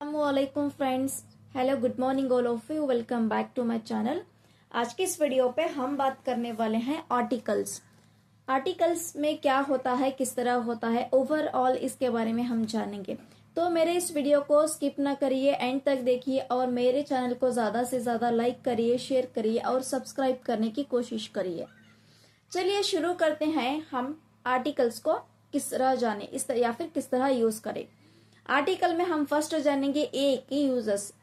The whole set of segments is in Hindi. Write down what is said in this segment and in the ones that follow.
अस्सलामुअलैकुम friends. Hello, good morning all of you. Welcome back to my channel. आज की इस वीडियो पे हम बात करने वाले हैं आर्टिकल्स। आर्टिकल्स में क्या होता है, किस तरह होता है, ओवरऑल इसके बारे में हम जानेंगे। तो मेरे इस वीडियो को स्किप ना करिए, एंड तक देखिए और मेरे चैनल को ज्यादा से ज्यादा लाइक करिए, शेयर करिए और सब्सक्राइब करने की कोशिश करिए। चलिए शुरू करते हैं। हम आर्टिकल्स को किस तरह जाने या फिर किस तरह यूज करें। आर्टिकल में हम फर्स्ट जानेंगे ए के यूजर्स।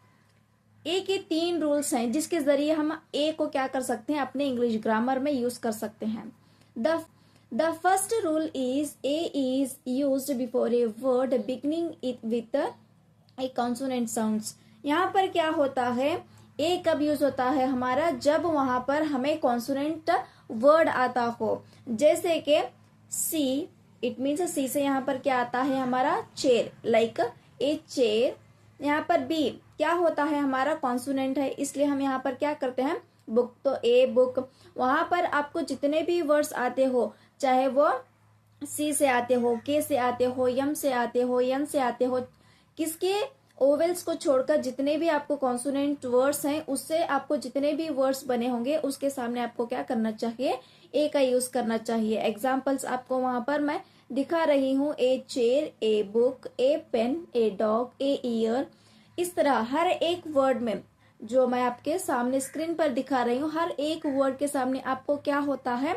ए के 3 रूल्स हैं जिसके जरिए हम ए को क्या कर सकते हैं, अपने इंग्लिश ग्रामर में यूज कर सकते हैं। The first rule is a is used before a word beginning it with A consonant sounds. यहाँ पर क्या होता है, ए कब यूज होता है हमारा, जब वहां पर हमें कॉन्सोनेंट वर्ड आता हो। जैसे कि सी, इट मीन्स सी से यहाँ पर क्या आता है हमारा चेयर, लाइक ए चेयर। यहाँ पर बी क्या होता है हमारा कॉन्सोनेंट है, इसलिए हम यहाँ पर क्या करते हैं बुक, तो ए बुक। वहां पर आपको जितने भी वर्ड्स आते हो, चाहे वो सी से आते हो, के से आते हो, यम से आते हो, यन से आते हो, किसके ओवेल्स को छोड़कर जितने भी आपको कॉन्सोनेंट वर्ड्स हैं, उससे आपको जितने भी वर्ड्स बने होंगे उसके सामने आपको क्या करना चाहिए, ए का यूज करना चाहिए। एग्जाम्पल्स आपको वहां पर मैं दिखा रही हूँ, a chair, a book, a pen, a dog, a ear. इस तरह हर एक वर्ड में जो मैं आपके सामने स्क्रीन पर दिखा रही हूँ, हर एक वर्ड के सामने आपको क्या होता है,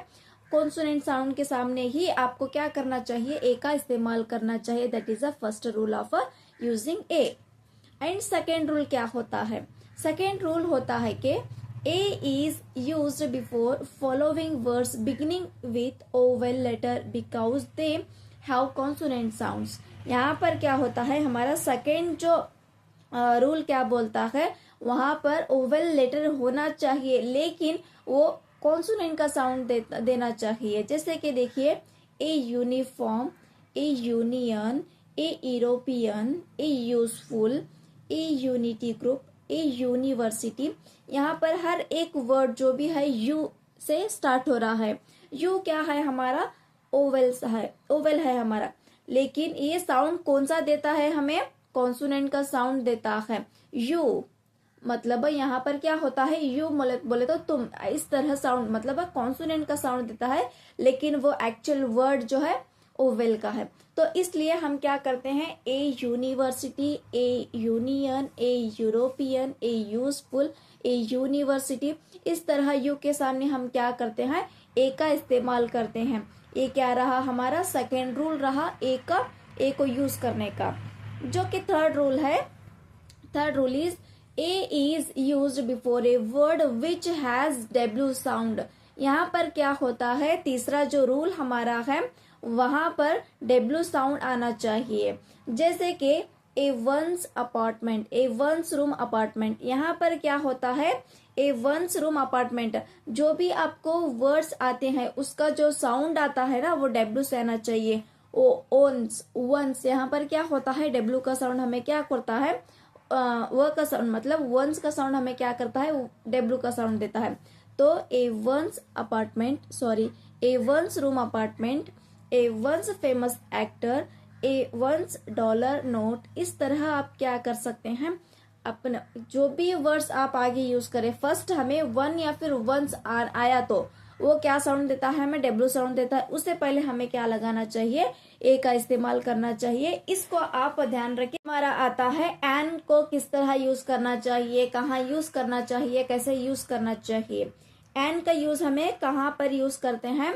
कॉन्सोनेंट साउंड के सामने ही आपको क्या करना चाहिए, ए का इस्तेमाल करना चाहिए। That is the first rule of using a. And second rule क्या होता है, सेकेंड रूल होता है कि a is used before following words beginning with vowel letter because they have consonant sounds. यहाँ पर क्या होता है हमारा सेकेंड जो रूल क्या बोलता है, वहां पर ओवेल लेटर होना चाहिए लेकिन वो कॉन्सोनेंट का साउंड देना चाहिए। जैसे कि देखिए, a uniform, A union, a European, a useful, A unity group, A university. यहाँ पर हर एक वर्ड जो भी है यू से स्टार्ट हो रहा है। यू क्या है हमारा, ओवेल्स है, ओवेल है हमारा, लेकिन ये साउंड कौन सा देता है हमें, कॉन्सोनेंट का साउंड देता है यू। मतलब यहाँ पर क्या होता है, यू बोले तो तुम, इस तरह साउंड मतलब कॉन्सोनेंट का साउंड देता है, लेकिन वो एक्चुअल वर्ड जो है ओवेल का है। तो इसलिए हम क्या करते हैं, a university, a union, a European, a useful, a university, इस तरह यू के सामने हम क्या करते हैं, ए का इस्तेमाल करते हैं। ए क्या रहा हमारा, सेकेंड रूल रहा ए का, ए को यूज करने का। जो कि थर्ड रूल है, third rule is a is use before a word which has W sound. यहाँ पर क्या होता है, तीसरा जो रूल हमारा है, वहां पर डब्ल्यू साउंड आना चाहिए। जैसे कि ए वंस अपार्टमेंट, ए वंस रूम अपार्टमेंट। यहाँ पर क्या होता है, ए वंस रूम अपार्टमेंट, जो भी आपको वर्ड्स आते हैं उसका जो साउंड आता है ना, वो डब्ल्यू से आना चाहिए। ओ ओन्स, वंस, यहाँ पर क्या होता है, डब्ल्यू का साउंड हमें क्या करता है, व का साउंड मतलब वंस का साउंड हमें क्या करता है, डब्ल्यू का साउंड देता है। तो ए वंस अपार्टमेंट, सॉरी, ए वंस रूम अपार्टमेंट, ए वंस फेमस एक्टर, ए वंस डॉलर नोट। इस तरह आप क्या कर सकते हैं, अपना जो भी वर्ड्स आप आगे यूज करें, फर्स्ट हमें वन या फिर वंस आया तो वो क्या साउंड देता है, हमें डब्ल्यू साउंड देता है। उससे पहले हमें क्या लगाना चाहिए, ए का इस्तेमाल करना चाहिए। इसको आप ध्यान रखिए। हमारा आता है एन को किस तरह यूज करना चाहिए, कहाँ यूज करना चाहिए, कैसे यूज करना चाहिए। एन का यूज हमें कहाँ पर यूज करते हैं,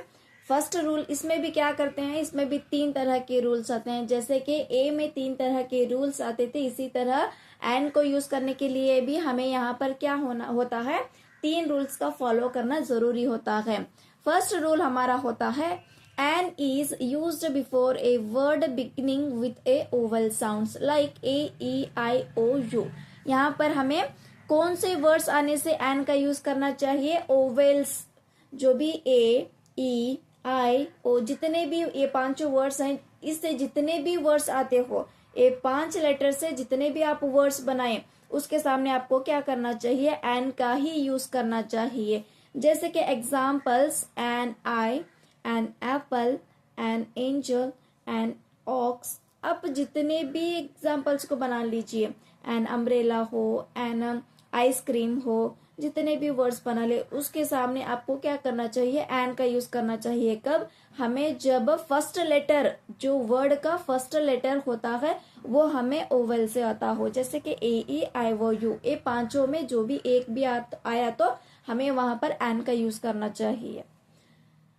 फर्स्ट रूल, इसमें भी क्या करते हैं, इसमें भी 3 तरह के रूल्स आते हैं। जैसे कि ए में 3 तरह के रूल्स आते थे, इसी तरह एन को यूज करने के लिए भी हमें यहाँ पर क्या होता है, 3 रूल्स का फॉलो करना जरूरी होता है। फर्स्ट रूल हमारा होता है, an is used before a word beginning with a vowel sounds like A E I O U. यहाँ पर हमें कौन से वर्ड्स आने से एन का यूज करना चाहिए, ओवेल्स, जो भी ए ई आई ओ, जितने भी ये 5 वर्ड्स हैं, इससे जितने भी वर्ड्स आते हो, ये 5 लेटर से जितने भी आप वर्ड्स बनाए, उसके सामने आपको क्या करना चाहिए, एन का ही यूज करना चाहिए। जैसे कि examples, an eye, an apple, an angel, an ox. अब जितने भी एग्जाम्पल्स को बना लीजिए, एन अम्ब्रेला हो, एन आइसक्रीम हो, जितने भी वर्ड्स बना ले उसके सामने आपको क्या करना चाहिए, एन का यूज करना चाहिए। कब? हमें जब फर्स्ट लेटर, जो वर्ड का फर्स्ट लेटर होता है वो हमें ओवल से आता हो, जैसे कि ए ई आई वो यू, ये पांचों में जो भी एक भी आया तो हमें वहां पर एन का यूज करना चाहिए।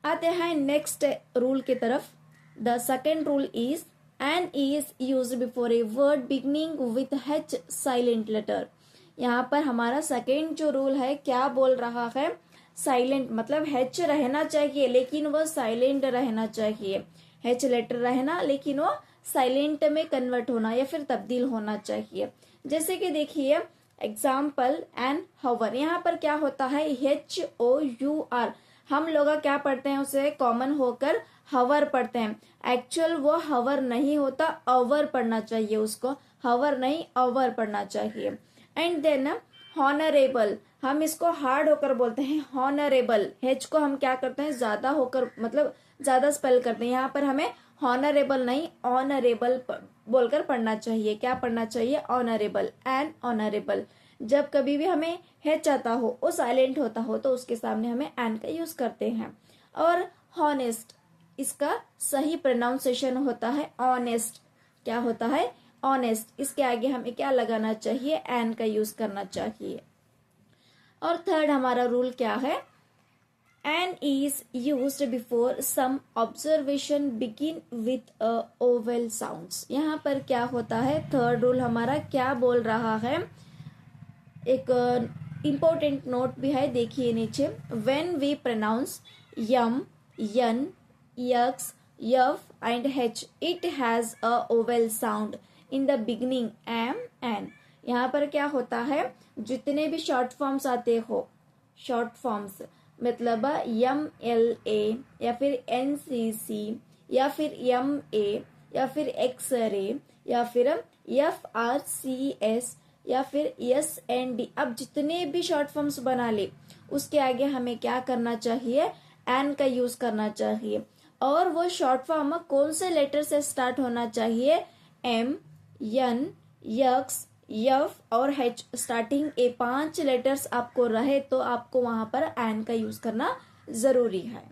आते हैं नेक्स्ट रूल की तरफ। The second rule is an is use before a word beginning with H silent letter. यहाँ पर हमारा सेकेंड जो रूल है क्या बोल रहा है, साइलेंट मतलब एच रहना चाहिए लेकिन वो साइलेंट रहना चाहिए। एच लेटर रहना लेकिन वो साइलेंट में कन्वर्ट होना या फिर तब्दील होना चाहिए। जैसे कि देखिए एग्जाम्पल एन हवर, यहाँ पर क्या होता है HOUR, हम लोग क्या पढ़ते हैं उसे कॉमन होकर हवर पढ़ते हैं। एक्चुअल वो हवर नहीं होता, अवर पढ़ना चाहिए उसको, हवर नहीं अवर पढ़ना चाहिए। एंड देन हॉनरेबल, हम इसको हार्ड होकर बोलते हैं हॉनरेबल, हेच को हम क्या करते हैं ज्यादा होकर मतलब ज्यादा स्पेल करते हैं। यहाँ पर हमें हॉनरेबल नहीं ऑनरेबल बोलकर पढ़ना चाहिए। क्या पढ़ना चाहिए? Honourable and honourable. जब कभी भी हमें हेच आता हो, वो साइलेंट होता हो तो उसके सामने हमें एन का यूज करते हैं। और हॉनेस्ट, इसका सही प्रोनाउंसिएशन होता है ऑनेस्ट। क्या होता है? ऑनेस्ट। इसके आगे हमें क्या लगाना चाहिए? एन का यूज करना चाहिए। और थर्ड हमारा रूल क्या है? An is used before some observation begin with vowel sounds. यहाँ पर क्या होता है? थर्ड रूल हमारा क्या बोल रहा है? एक इम्पोर्टेंट नोट भी है, देखिए नीचे। When we pronounce M, N, X, F and H, it has a vowel sound in the beginning M N. यहाँ पर क्या होता है? जितने भी शॉर्ट फॉर्म्स आते हो, शॉर्ट फॉर्म्स मतलब MLA या फिर NCC या फिर MA या फिर XRA या फिर FRCS या फिर SND, अब जितने भी शॉर्ट फॉर्म्स बना ले उसके आगे हमें क्या करना चाहिए? एन का यूज करना चाहिए। और वो शॉर्ट फॉर्म कौन से लेटर से स्टार्ट होना चाहिए? M, N, X, F और H, स्टार्टिंग ए 5 लेटर्स आपको रहे तो आपको वहां पर एन का यूज करना जरूरी है।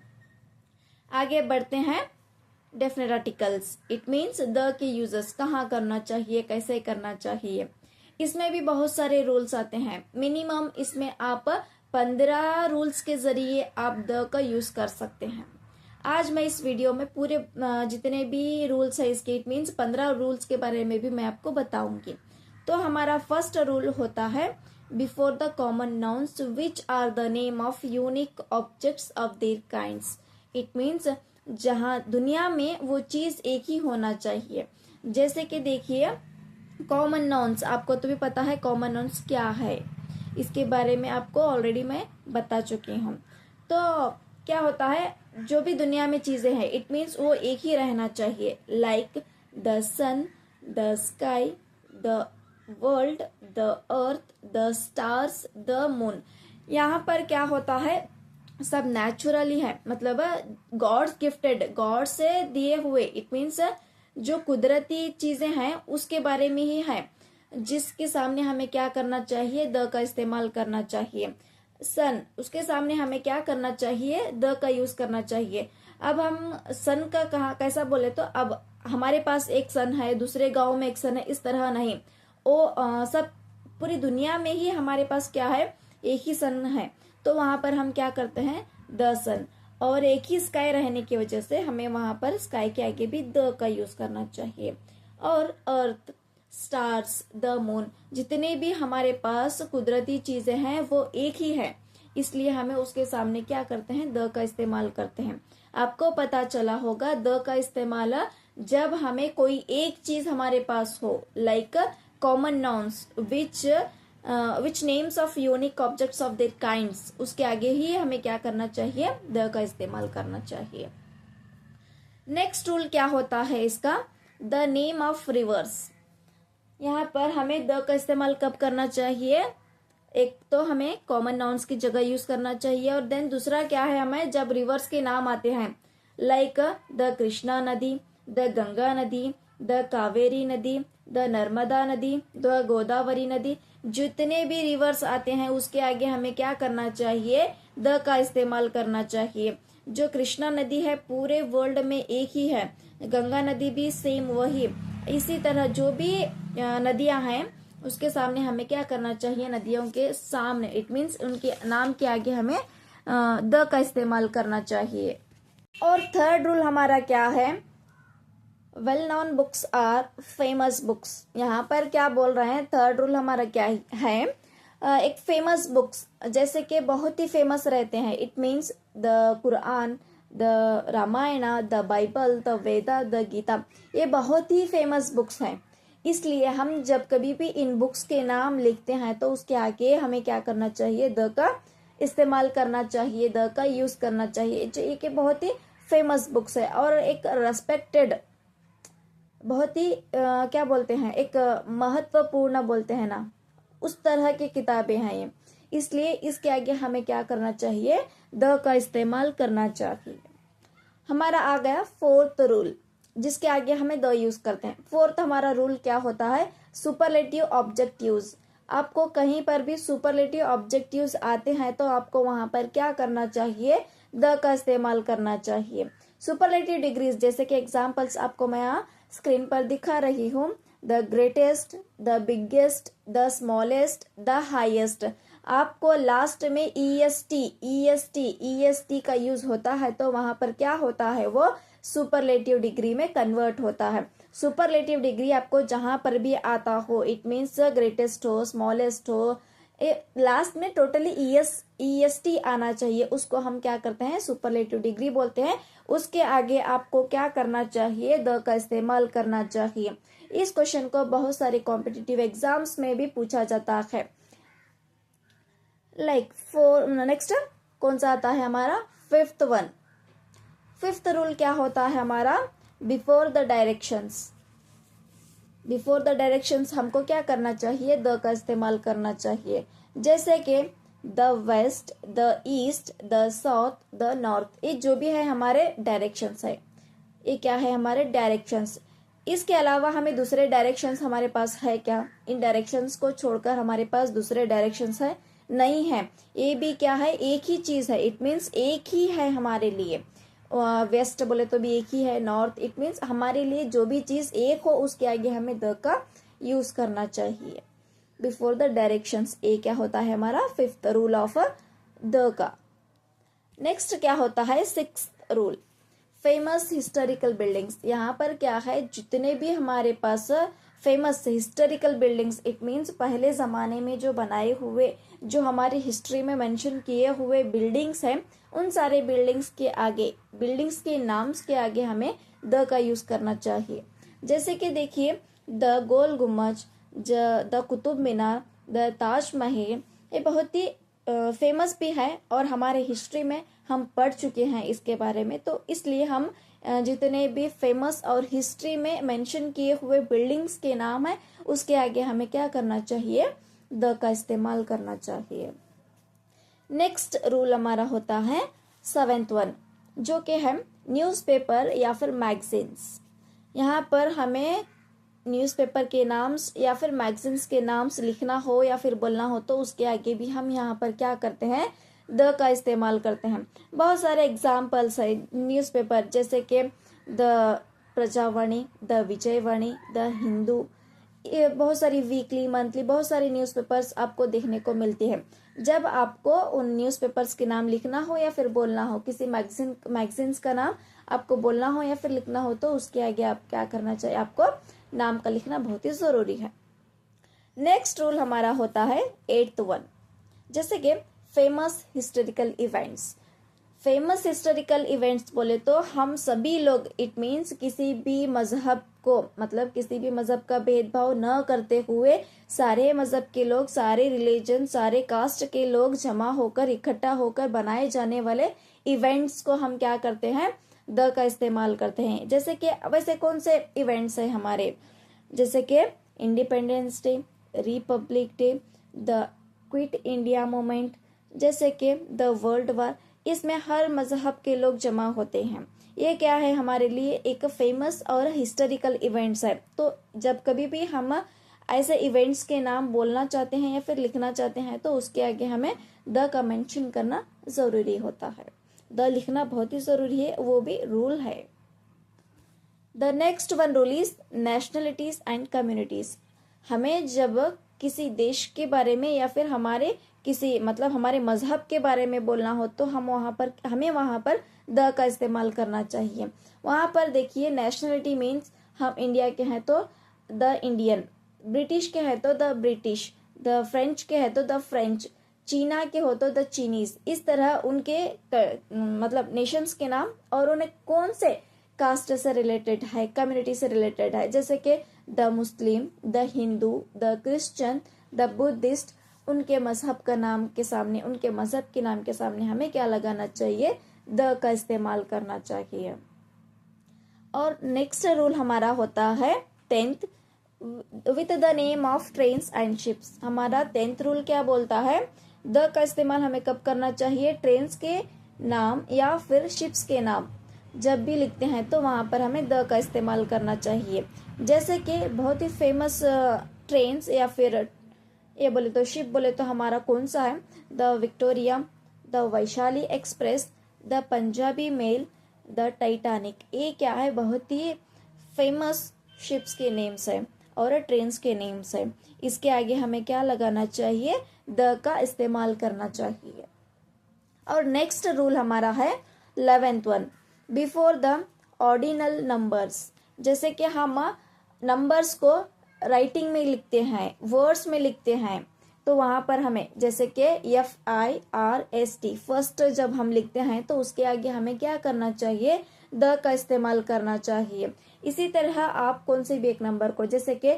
आगे बढ़ते हैं। Definite articles, it means the के यूजेस कहाँ करना चाहिए, कैसे करना चाहिए। इसमें भी बहुत सारे रूल्स आते हैं। मिनिमम इसमें आप 15 रूल्स के जरिए आप द का यूज कर सकते हैं। आज मैं इस वीडियो में पूरे जितने भी रूल्स है इसके, इट मीन्स 15 रूल्स के बारे में भी मैं आपको बताऊंगी। तो हमारा फर्स्ट रूल होता है before the common nouns which are the name of unique objects of their kinds. It means जहां दुनिया में वो चीज एक ही होना चाहिए। जैसे कि देखिए कॉमन नाउन्स, आपको तो भी पता है कॉमन नाउन्स क्या है, इसके बारे में आपको ऑलरेडी मैं बता चुकी हूँ। तो क्या होता है? जो भी दुनिया में चीजें हैं इट मीन्स वो एक ही रहना चाहिए। Like the sun, the sky, the world, the earth, the stars, the moon. यहाँ पर क्या होता है? सब नेचुरली है, मतलब गॉड गिफ्टेड, गॉड से दिए हुए। इट मीन्स जो कुदरती चीजें हैं उसके बारे में ही है, जिसके सामने हमें क्या करना चाहिए? द का इस्तेमाल करना चाहिए। सन, उसके सामने हमें क्या करना चाहिए? द का यूज करना चाहिए। अब हम सन का कहा कैसा बोले तो अब हमारे पास एक सन है, दूसरे गांव में एक सन है, इस तरह नहीं। सब पूरी दुनिया में ही हमारे पास क्या है? एक ही सन है। तो वहां पर हम क्या करते हैं? द सन। और एक ही स्काई रहने की वजह से हमें वहां पर स्काई के आगे भी द का यूज करना चाहिए। और अर्थ, स्टार्स, द मून, जितने भी हमारे पास कुदरती चीजें हैं वो एक ही है, इसलिए हमें उसके सामने क्या करते हैं? द का इस्तेमाल करते हैं। आपको पता चला होगा द का इस्तेमाल जब हमें कोई एक चीज हमारे पास हो, like common nouns which names of unique objects of their kinds, उसके आगे ही हमें क्या करना चाहिए? द का इस्तेमाल करना चाहिए। नेक्स्ट रूल क्या होता है इसका? The name of reverse. यहाँ पर हमें द का इस्तेमाल कब करना चाहिए? एक तो हमें कॉमन नाउन्स की जगह यूज करना चाहिए, और देन दूसरा क्या है? हमें जब रिवर्स के नाम आते हैं लाइक द कृष्णा नदी, द गंगा नदी, द कावेरी नदी, द नर्मदा नदी, द गोदावरी नदी, जितने भी रिवर्स आते हैं उसके आगे हमें क्या करना चाहिए, द का इस्तेमाल करना चाहिए। जो कृष्णा नदी है पूरे वर्ल्ड में एक ही है, गंगा नदी भी सेम वही। इसी तरह जो भी नदियां हैं उसके सामने हमें क्या करना चाहिए, नदियों के सामने इट मीन्स उनके नाम के आगे हमें द का इस्तेमाल करना चाहिए। और थर्ड रूल हमारा क्या है, well known books are famous books. यहाँ पर क्या बोल रहे हैं, थर्ड रूल हमारा क्या है, एक फेमस बुक्स जैसे कि बहुत ही फेमस रहते हैं, it means the Quran, the Ramayana, the Bible, the Veda, the Gita, ये बहुत ही फेमस बुक्स हैं। इसलिए हम जब कभी भी इन बुक्स के नाम लिखते हैं तो उसके आगे हमें क्या करना चाहिए, द का इस्तेमाल करना चाहिए, द का यूज करना चाहिए। जो ये बहुत ही फेमस बुक्स है और एक रेस्पेक्टेड, बहुत ही क्या बोलते हैं, एक महत्वपूर्ण बोलते हैं ना, उस तरह की किताबें हैं ये। इसलिए इसके आगे हमें क्या करना चाहिए, द का इस्तेमाल करना चाहिए। हमारा आ गया फोर्थ रूल, जिसके आगे हमें द यूज करते हैं। फोर्थ हमारा रूल क्या होता है, सुपरलेटिव ऑब्जेक्टिव्स। आपको कहीं पर भी सुपरलेटिव ऑब्जेक्टिव्स आते हैं तो आपको वहां पर क्या करना चाहिए, द का इस्तेमाल करना चाहिए। सुपरलेटिव डिग्रीज जैसे कि एग्जांपल्स आपको मैं यहाँ स्क्रीन पर दिखा रही हूँ, the greatest, the biggest, the smallest, the highest. आपको लास्ट में ईएसटी का यूज होता है तो वहां पर क्या होता है, वो सुपरलेटिव डिग्री में कन्वर्ट होता है। सुपरलेटिव डिग्री आपको जहां पर भी आता हो, इट मीन्स ग्रेटेस्ट हो, स्मॉलेस्ट हो, लास्ट में टोटली ईएसटी आना चाहिए, उसको हम क्या करते हैं, सुपरलेटिव डिग्री बोलते हैं। उसके आगे आपको क्या करना चाहिए, द का इस्तेमाल करना चाहिए। इस क्वेश्चन को बहुत सारे कॉम्पिटिटिव एग्जाम्स में भी पूछा जाता है। नेक्स्ट कौन सा आता है हमारा, फिफ्थ वन। फिफ्थ रूल क्या होता है हमारा, before the directions. Before the directions हमको क्या करना चाहिए, द का इस्तेमाल करना चाहिए। जैसे कि the west, the east, the south, the north, ये जो भी है हमारे डायरेक्शंस है, ये क्या है हमारे डायरेक्शंस। इसके अलावा हमें दूसरे डायरेक्शंस हमारे पास है क्या, इन डायरेक्शंस को छोड़कर हमारे पास दूसरे डायरेक्शंस है, नहीं है। ये भी क्या है, एक ही चीज है, इट मीन्स एक ही है हमारे लिए। वेस्ट बोले तो भी एक ही है, नॉर्थ, इट मीन्स हमारे लिए जो भी चीज एक हो उसके आगे हमें द का यूज करना चाहिए। बिफोर द डायरेक्शंस, ये क्या होता है हमारा फिफ्थ रूल ऑफ द का। नेक्स्ट क्या होता है, sixth rule, famous historical buildings. यहाँ पर क्या है, जितने भी हमारे पास famous historical buildings, it means पहले जमाने में जो बनाए हुए, जो हमारी हिस्ट्री में मेंशन किए हुए बिल्डिंग्स हैं, उन सारे बिल्डिंग्स के आगे, बिल्डिंग्स के नाम्स के आगे हमें द का यूज करना चाहिए। जैसे कि देखिए, द गोल गुम्बज, द कुतुब मीनार, द ताजमहल, ये बहुत ही फेमस भी है और हमारे हिस्ट्री में हम पढ़ चुके हैं इसके बारे में। तो इसलिए हम जितने भी फेमस और हिस्ट्री में मेंशन किए हुए बिल्डिंग्स के नाम है उसके आगे हमें क्या करना चाहिए, द का इस्तेमाल करना चाहिए। नेक्स्ट रूल हमारा होता है सेवेंथ वन, जो कि है न्यूज़पेपर या फिर मैगजीन्स। यहाँ पर हमें न्यूज़पेपर के नाम्स या फिर मैगजीन्स के नाम्स लिखना हो या फिर बोलना हो तो उसके आगे भी हम यहाँ पर क्या करते हैं, द का इस्तेमाल करते हैं। बहुत सारे एग्जाम्पल्स है न्यूज़पेपर, जैसे कि the Prajavani, the Vijayavani, the Hindu, ये बहुत सारी वीकली, मंथली, बहुत सारी न्यूज़पेपर्स आपको देखने को मिलती है। जब आपको उन न्यूज़पेपर्स के नाम लिखना हो या फिर बोलना हो, किसी मैगजीन्स का नाम आपको बोलना हो या फिर लिखना हो तो उसके आगे आप क्या करना चाहिए, आपको नाम का लिखना बहुत ही जरूरी है। नेक्स्ट रूल हमारा होता है एट्थ वन, जैसे कि famous historical events. Famous historical events बोले तो हम सभी लोग, इट मीन्स किसी भी मजहब को, मतलब किसी भी मजहब का भेदभाव न करते हुए सारे मजहब के लोग, सारे रिलीजन, सारे कास्ट के लोग जमा होकर, इकट्ठा होकर बनाए जाने वाले इवेंट्स को हम क्या करते हैं, द का इस्तेमाल करते हैं। जैसे कि वैसे कौन से इवेंट्स है हमारे, जैसे कि independence day, Republic day, the quit India movement, जैसे कि द वर्ल्ड वार, इसमें हर मजहब के लोग जमा होते हैं। ये क्या है, हमारे लिए एक फेमस और हिस्टोरिकल इवेंट्स है। तो जब कभी भी हम ऐसे इवेंट्स के नाम बोलना चाहते हैं या फिर लिखना चाहते हैं तो उसके आगे हमें द का मेंशन करना जरूरी होता है। द लिखना बहुत ही जरूरी है, वो भी रूल है। The next one rule is nationalities and communities. हमें जब किसी देश के बारे में या फिर हमारे किसी मतलब हमारे मजहब के बारे में बोलना हो तो हमें वहां पर द का इस्तेमाल करना चाहिए। वहां पर देखिए, नेशनलिटी मीन्स हम इंडिया के हैं तो द इंडियन, ब्रिटिश के हैं तो द ब्रिटिश, द फ्रेंच के हैं तो द फ्रेंच, चीना के हो तो द चीनीज। इस तरह उनके मतलब नेशंस के नाम और उन्हें कौन से कास्ट से रिलेटेड है, कम्युनिटी से रिलेटेड है, जैसे कि the Muslim, the Hindu, the Christian, the Buddhist, उनके मजहब का नाम के सामने, उनके मजहब के नाम के सामने हमें क्या लगाना चाहिए, द का इस्तेमाल करना चाहिए। और नेक्स्ट रूल हमारा होता है 10th, with the name of trains and ships. हमारा 10th रूल क्या बोलता है, द का इस्तेमाल हमें कब करना चाहिए, ट्रेन्स के नाम या फिर शिप्स के नाम जब भी लिखते हैं तो वहां पर हमें द का इस्तेमाल करना चाहिए। जैसे कि बहुत ही फेमस ट्रेन्स या फिर ये बोले तो शिप बोले तो हमारा कौन सा है, the Victoria, the Vaishali express, the Punjabi mail, the Titanic. ये क्या है, बहुत ही फेमस शिप्स के नेम्स है और ट्रेन्स के नेम्स है। इसके आगे हमें क्या लगाना चाहिए, द का इस्तेमाल करना चाहिए। और नेक्स्ट रूल हमारा है 11th one, before the ordinal numbers. जैसे कि हम नंबर्स को राइटिंग में लिखते हैं, वर्ड्स में लिखते हैं, तो वहां पर हमें जैसे कि FIRST फर्स्ट जब हम लिखते हैं तो उसके आगे हमें क्या करना चाहिए, द का इस्तेमाल करना चाहिए। इसी तरह आप कौन से भी एक नंबर को जैसे कि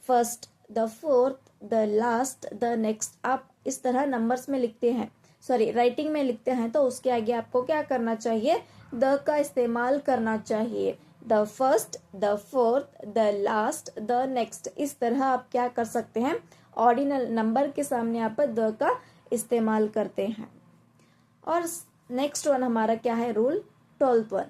first, the fourth, the last, the next, आप इस तरह नंबर्स में लिखते हैं, सॉरी राइटिंग में लिखते हैं तो उसके आगे आपको क्या करना चाहिए, द का इस्तेमाल करना चाहिए। The first, the fourth, the last, the next, इस तरह आप क्या कर सकते हैं, ऑर्डिनल नंबर के सामने आप द का इस्तेमाल करते हैं। और नेक्स्ट वन हमारा क्या है, रूल 12th वन,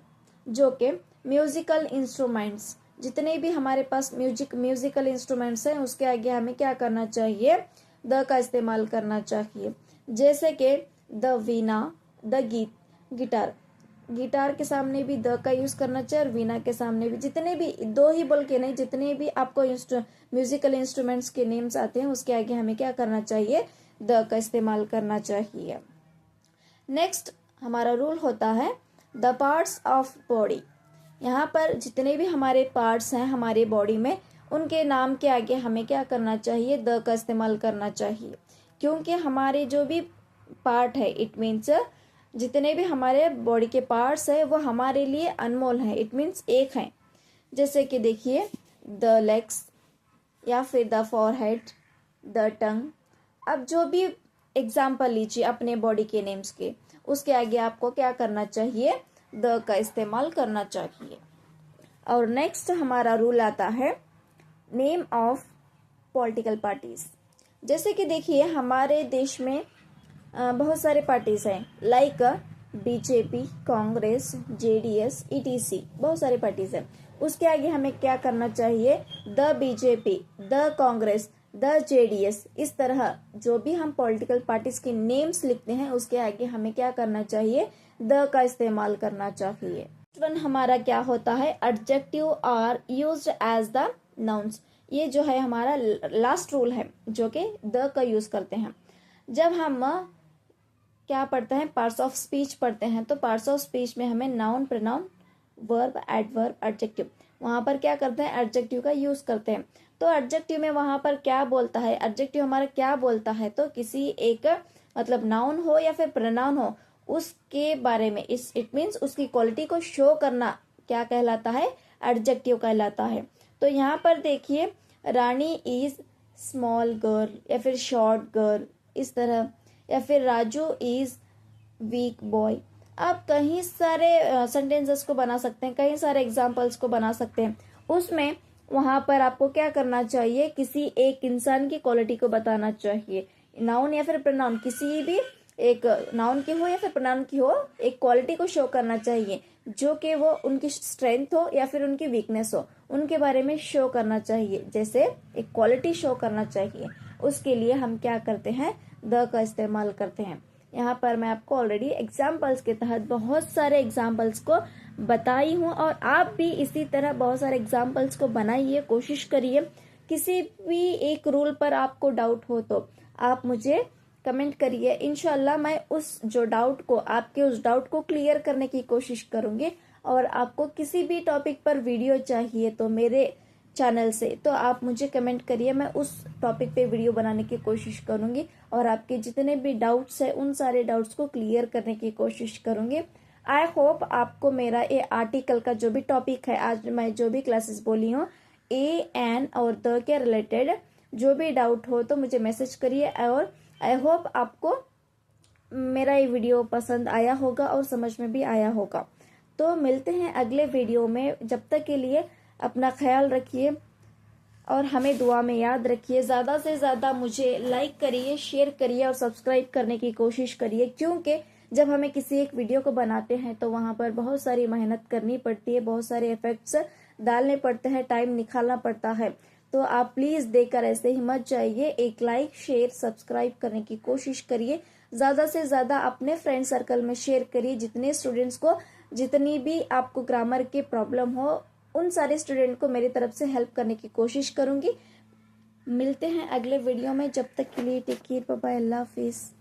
जो कि म्यूजिकल इंस्ट्रूमेंट्स। जितने भी हमारे पास म्यूजिकल इंस्ट्रूमेंट्स हैं उसके आगे हमें क्या करना चाहिए, द का इस्तेमाल करना चाहिए। जैसे कि the Veena, the guitar, guitar के सामने भी द का यूज करना चाहिए और वीणा के सामने भी। जितने भी, दो ही बोल के नहीं, जितने भी आपको म्यूजिकल इंस्ट्रूमेंट्स के नेम्स आते हैं उसके आगे हमें क्या करना चाहिए, द का इस्तेमाल करना चाहिए। नेक्स्ट हमारा रूल होता है द पार्ट्स ऑफ बॉडी। यहाँ पर जितने भी हमारे पार्ट्स हैं हमारे बॉडी में, उनके नाम के आगे हमें क्या करना चाहिए, द का इस्तेमाल करना चाहिए। क्योंकि हमारे जो भी पार्ट है, इट मीन्स जितने भी हमारे बॉडी के पार्ट्स है वो हमारे लिए अनमोल है, इट मीन्स एक है। जैसे कि देखिए द लेग्स या फिर द फॉरहेड, द टंग। अब जो भी एग्जाम्पल लीजिए अपने बॉडी के नेम्स के, उसके आगे आपको क्या करना चाहिए, द का इस्तेमाल करना चाहिए। और नेक्स्ट हमारा रूल आता है नेम ऑफ पॉलिटिकल पार्टीज। जैसे कि देखिए हमारे देश में बहुत सारे पार्टीज हैं, like BJP, Congress, JDS, ETC, बहुत सारे पार्टीज हैं। उसके आगे हमें क्या करना चाहिए, the BJP, the Congress, the JDS। इस तरह जो भी हम पॉलिटिकल पार्टीज के नेम्स लिखते हैं उसके आगे हमें क्या करना चाहिए, द का इस्तेमाल करना चाहिए। वन हमारा क्या होता है, adjective are used as the nouns. ये जो है हमारा लास्ट रूल है जो कि द का यूज करते हैं। जब हम क्या पढ़ते हैं, पार्ट्स ऑफ स्पीच पढ़ते हैं, तो पार्ट्स ऑफ स्पीच में हमें noun, pronoun, verb, adverb, adjective, वहां पर क्या करते हैं, एडजेक्टिव का यूज करते हैं। तो एडजेक्टिव में वहां पर क्या बोलता है, एडजेक्टिव हमारा क्या बोलता है, तो किसी एक मतलब नाउन हो या फिर प्रोनाउन हो उसके बारे में, इट मीन्स उसकी क्वालिटी को शो करना क्या कहलाता है, एडजेक्टिव कहलाता है। तो यहाँ पर देखिए रानी इज स्मॉल गर्ल या फिर शॉर्ट गर्ल, इस तरह, या फिर राजू इज वीक बॉय। आप कहीं सारे सेंटेंसेस को बना सकते हैं, कई सारे एग्जाम्पल्स को बना सकते हैं। उसमें वहां पर आपको क्या करना चाहिए, किसी एक इंसान की क्वालिटी को बताना चाहिए, नाउन या फिर प्रोनाउन, किसी भी एक नाउन की हो या फिर प्रोनाउन की हो, एक क्वालिटी को शो करना चाहिए जो कि वो उनकी स्ट्रेंथ हो या फिर उनकी वीकनेस हो, उनके बारे में शो करना चाहिए। जैसे एक क्वालिटी शो करना चाहिए, उसके लिए हम क्या करते हैं, द का इस्तेमाल करते हैं। यहाँ पर मैं आपको ऑलरेडी एग्जाम्पल्स के तहत बहुत सारे एग्जाम्पल्स को बताई हूँ, और आप भी इसी तरह बहुत सारे एग्जाम्पल्स को बनाइए, कोशिश करिए। किसी भी एक रूल पर आपको डाउट हो तो आप मुझे कमेंट करिए। इंशाल्लाह मैं उस जो डाउट को, आपके उस डाउट को क्लियर करने की कोशिश करूंगी। और आपको किसी भी टॉपिक पर वीडियो चाहिए तो मेरे चैनल से तो आप मुझे कमेंट करिए, मैं उस टॉपिक पे वीडियो बनाने की कोशिश करूंगी और आपके जितने भी डाउट्स है उन सारे डाउट्स को क्लियर करने की कोशिश करूंगी। आई होप आपको मेरा ये आर्टिकल का जो भी टॉपिक है, आज मैं जो भी क्लासेस बोली हूँ, ए एन और द के रिलेटेड जो भी डाउट हो तो मुझे मैसेज करिए। और आई होप आपको मेरा ये वीडियो पसंद आया होगा और समझ में भी आया होगा। तो मिलते हैं अगले वीडियो में, जब तक के लिए अपना ख्याल रखिए और हमें दुआ में याद रखिए। ज़्यादा से ज़्यादा मुझे लाइक करिए, शेयर करिए और सब्सक्राइब करने की कोशिश करिए, क्योंकि जब हमें किसी एक वीडियो को बनाते हैं तो वहाँ पर बहुत सारी मेहनत करनी पड़ती है, बहुत सारे इफेक्ट्स डालने पड़ते हैं, टाइम निकालना पड़ता है। तो आप प्लीज़ देकर ऐसे ही मत जाइए, एक लाइक शेयर सब्सक्राइब करने की कोशिश करिए। ज़्यादा से ज़्यादा अपने फ्रेंड सर्कल में शेयर करिए, जितने स्टूडेंट्स को, जितनी भी आपको ग्रामर की प्रॉब्लम हो, उन सारे स्टूडेंट को मेरी तरफ से हेल्प करने की कोशिश करूंगी। मिलते हैं अगले वीडियो में, जब तक के लिए टेक केयर, बाय बाय, अल्लाह हाफिज़।